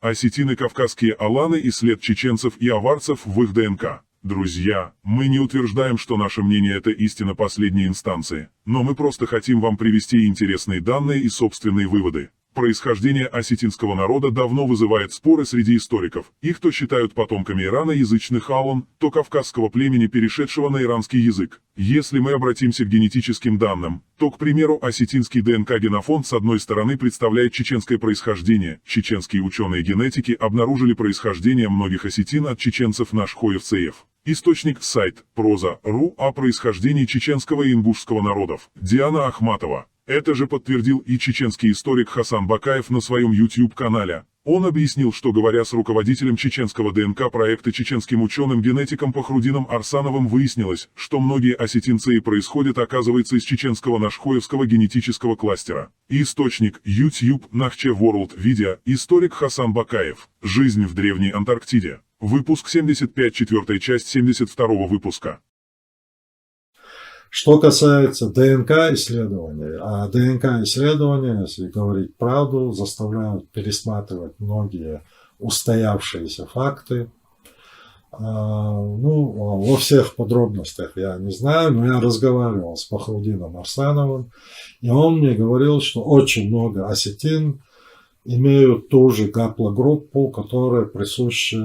Осетины, кавказские аланы и след чеченцев и аварцев в их ДНК. Друзья, мы не утверждаем, что наше мнение – это истина последней инстанции, но мы просто хотим вам привести интересные данные и собственные выводы. Происхождение осетинского народа давно вызывает споры среди историков. Их то считают потомками ираноязычных алан, то кавказского племени, перешедшего на иранский язык. Если мы обратимся к генетическим данным, то, к примеру, осетинский ДНК-генофонд с одной стороны представляет чеченское происхождение. Чеченские ученые-генетики обнаружили происхождение многих осетин от чеченцев нашхоевцев. Источник – сайт Проза.ру о происхождении чеченского и ингушского народов. Диана Ахматова. Это же подтвердил и чеченский историк Хасан Бакаев на своем YouTube-канале. Он объяснил, что, говоря с руководителем чеченского ДНК-проекта чеченским ученым-генетиком Пахрудином Арсановым, выяснилось, что многие осетинцы и происходят, оказывается, из чеченского нашхоевского генетического кластера. Источник YouTube Нахче World Видео. Историк Хасан Бакаев. Жизнь в Древней Антарктиде. Выпуск 75, 4 часть 72 выпуска. Что касается ДНК-исследований, а ДНК-исследования, если говорить правду, заставляют пересматривать многие устоявшиеся факты. Во всех подробностях я не знаю, но я разговаривал с Пахрудином Арсановым, и он мне говорил, что очень много осетин имеют ту же гаплогруппу, которая присуща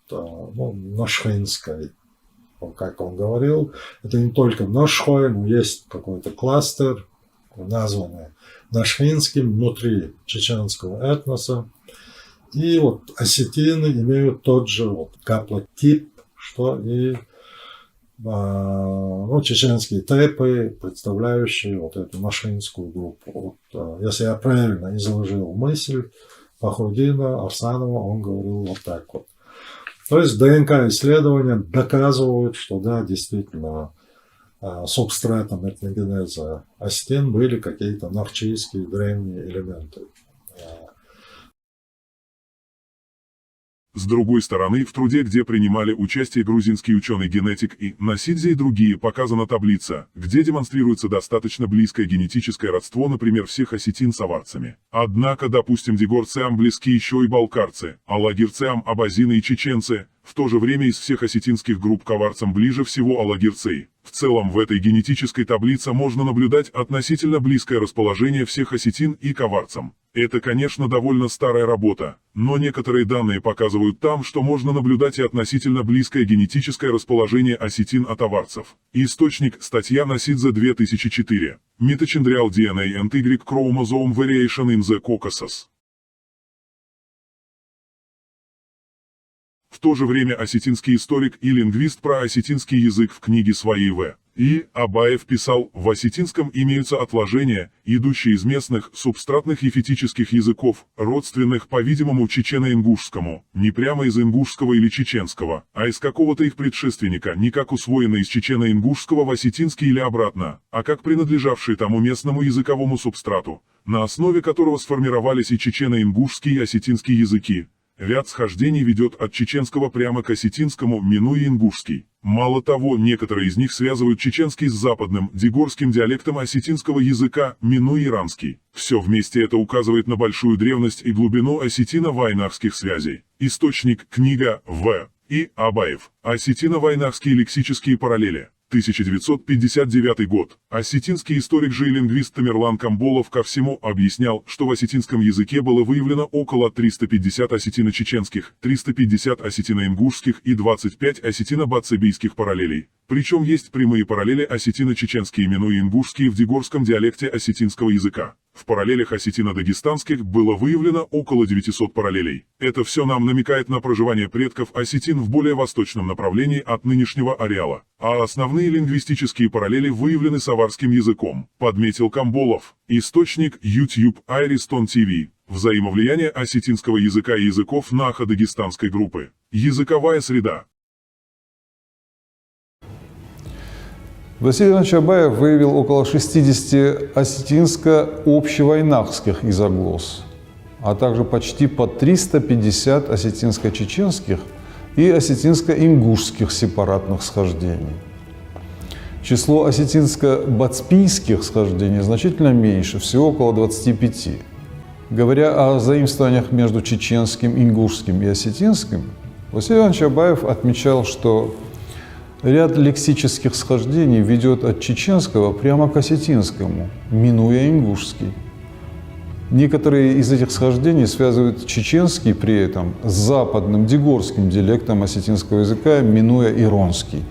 нашхинской. Как он говорил, это не только Нашхой, но есть какой-то кластер, названный Нашхинским, внутри чеченского этноса. И вот осетины имеют тот же гаплотип, что и чеченские тайпы, представляющие эту нашхинскую группу. Если я правильно изложил мысль Пахрудина Арсанова, он говорил вот так вот. То есть ДНК-исследования доказывают, что да, действительно, субстратом этногенеза осетин были какие-то нарчийские древние элементы. С другой стороны, в труде, где принимали участие грузинский ученый-генетик и Насидзе и другие, показана таблица, где демонстрируется достаточно близкое генетическое родство, например, всех осетин с аварцами. Однако, допустим, дегорцам близки еще и балкарцы, а лагерцам абазины и чеченцы. В то же время из всех осетинских групп к аварцам ближе всего алагирцы. В целом в этой генетической таблице можно наблюдать относительно близкое расположение всех осетин и к аварцам. Это, конечно, довольно старая работа, но некоторые данные показывают там, что можно наблюдать и относительно близкое генетическое расположение осетин от аварцев. Источник – статья Насидзе 2004. Mitochondrial DNA and Y chromosome variation in the Caucasus. В то же время осетинский историк и лингвист про осетинский язык в книге своей В. И. Абаев писал, в осетинском имеются отложения, идущие из местных субстратных ефетических языков, родственных, по-видимому, чечено-ингушскому, не прямо из ингушского или чеченского, а из какого-то их предшественника, не как усвоенные из чечено-ингушского в осетинский или обратно, а как принадлежавшие тому местному языковому субстрату, на основе которого сформировались и чечено-ингушский и осетинский языки. Ряд схождений ведет от чеченского прямо к осетинскому, минуя ингушский. Мало того, некоторые из них связывают чеченский с западным, дегорским диалектом осетинского языка, минуя иранский. Все вместе это указывает на большую древность и глубину осетино-вайнахских связей. Источник – книга В. И. Абаев. Осетино-вайнахские лексические параллели. 1959 год. Осетинский историк же и лингвист Тамерлан Камболов ко всему объяснял, что в осетинском языке было выявлено около 350 осетино-чеченских, 350 осетино-ингушских и 25 осетино-бацебийских параллелей. Причем есть прямые параллели осетино-чеченские, минуя ингушские в дегорском диалекте осетинского языка. В параллелях осетино-дагестанских было выявлено около 900 параллелей. Это все нам намекает на проживание предков осетин в более восточном направлении от нынешнего ареала. А основные лингвистические параллели выявлены с аварским языком, подметил Камболов. Источник – YouTube Айристон ТВ. Взаимовлияние осетинского языка и языков нахо-дагестанской группы. Языковая среда. Василий Иванович Абаев выявил около 60 осетинско-общевойнахских изоглос, а также почти по 350 осетинско-чеченских и осетинско-ингушских сепаратных схождений. Число осетинско-бацпийских схождений значительно меньше, всего около 25. Говоря о заимствованиях между чеченским, ингушским и осетинским, Василий Иванович Абаев отмечал, что ряд лексических схождений ведет от чеченского прямо к осетинскому, минуя ингушский. Некоторые из этих схождений связывают чеченский при этом с западным дегорским диалектом осетинского языка, минуя иронский.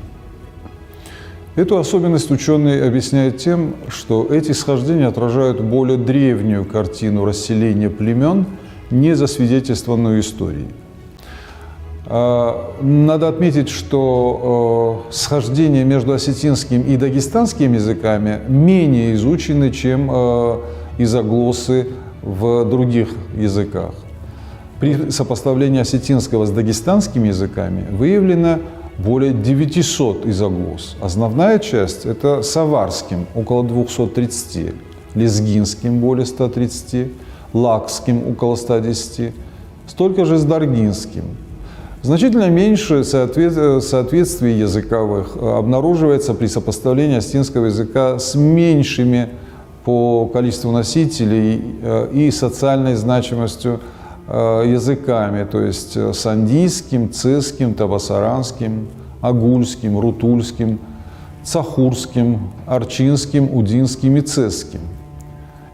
Эту особенность ученый объясняет тем, что эти схождения отражают более древнюю картину расселения племен, не засвидетельствованную историей. Надо отметить, что схождения между осетинским и дагестанским языками менее изучены, чем изоглосы в других языках. При сопоставлении осетинского с дагестанскими языками выявлено более 900 изоглос. Основная часть – это с аварским, около 230, лезгинским – более 130, лакским – около 110, столько же с даргинским. Значительно меньше соответствий языковых обнаруживается при сопоставлении осетинского языка с меньшими по количеству носителей и социальной значимостью языками, то есть с андийским, цесским, табасаранским, агульским, рутульским, цахурским, арчинским, удинским и цесским.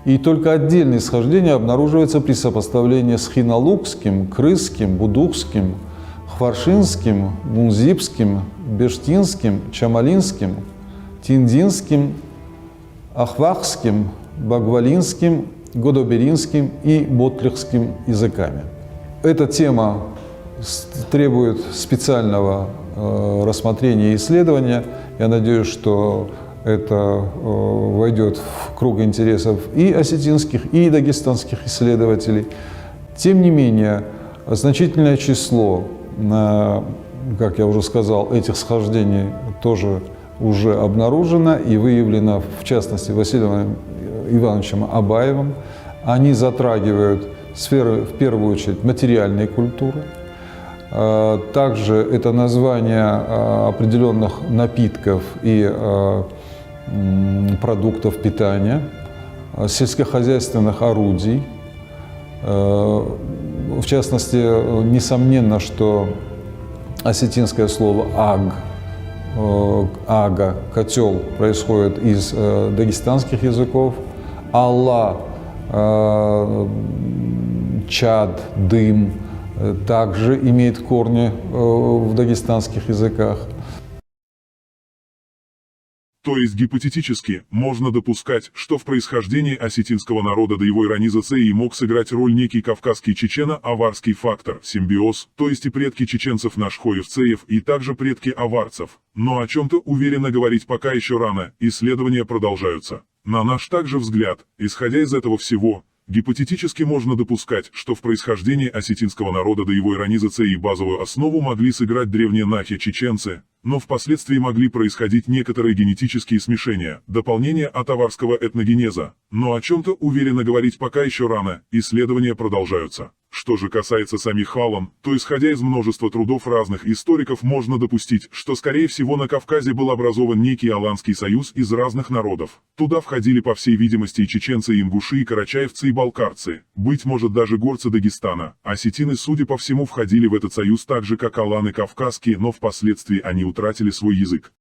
И только отдельные схождения обнаруживаются при сопоставлении с хиналукским, крысским, будухским, хваршинским, мунзипским, бештинским, чамалинским, тиндинским, ахвахским, багвалинским, годоберинским и ботлихским языками. Эта тема требует специального рассмотрения и исследования. Я надеюсь, что это войдет в круг интересов и осетинских, и дагестанских исследователей. Тем не менее, значительное число, как я уже сказал, этих схождений тоже уже обнаружено и выявлено, в частности, Василием Ивановичем Абаевым. Они затрагивают сферы, в первую очередь, материальной культуры. Также это название определенных напитков и продуктов питания, сельскохозяйственных орудий. В частности, несомненно, что осетинское слово «аг», «ага», «котел» происходит из дагестанских языков, «алла», «чад», «дым» также имеет корни в дагестанских языках. То есть гипотетически можно допускать, что в происхождении осетинского народа до его иронизации мог сыграть роль некий кавказский чечено-аварский фактор, симбиоз, то есть и предки чеченцев нашхоевцеев, и также предки аварцев. Но о чем-то уверенно говорить пока еще рано, исследования продолжаются. На наш также взгляд, исходя из этого всего, гипотетически можно допускать, что в происхождении осетинского народа до его иронизации базовую основу могли сыграть древние нахи-чеченцы, но впоследствии могли происходить некоторые генетические смешения, дополнения от аварского этногенеза. Но о чем-то уверенно говорить пока еще рано, исследования продолжаются. Что же касается самих халан, то исходя из множества трудов разных историков можно допустить, что скорее всего на Кавказе был образован некий Аланский союз из разных народов. Туда входили по всей видимости и чеченцы, и ингуши, и карачаевцы, и балкарцы, быть может даже горцы Дагестана. Осетины, судя по всему, входили в этот союз так же, как аланы кавказские, но впоследствии они утратили свой язык.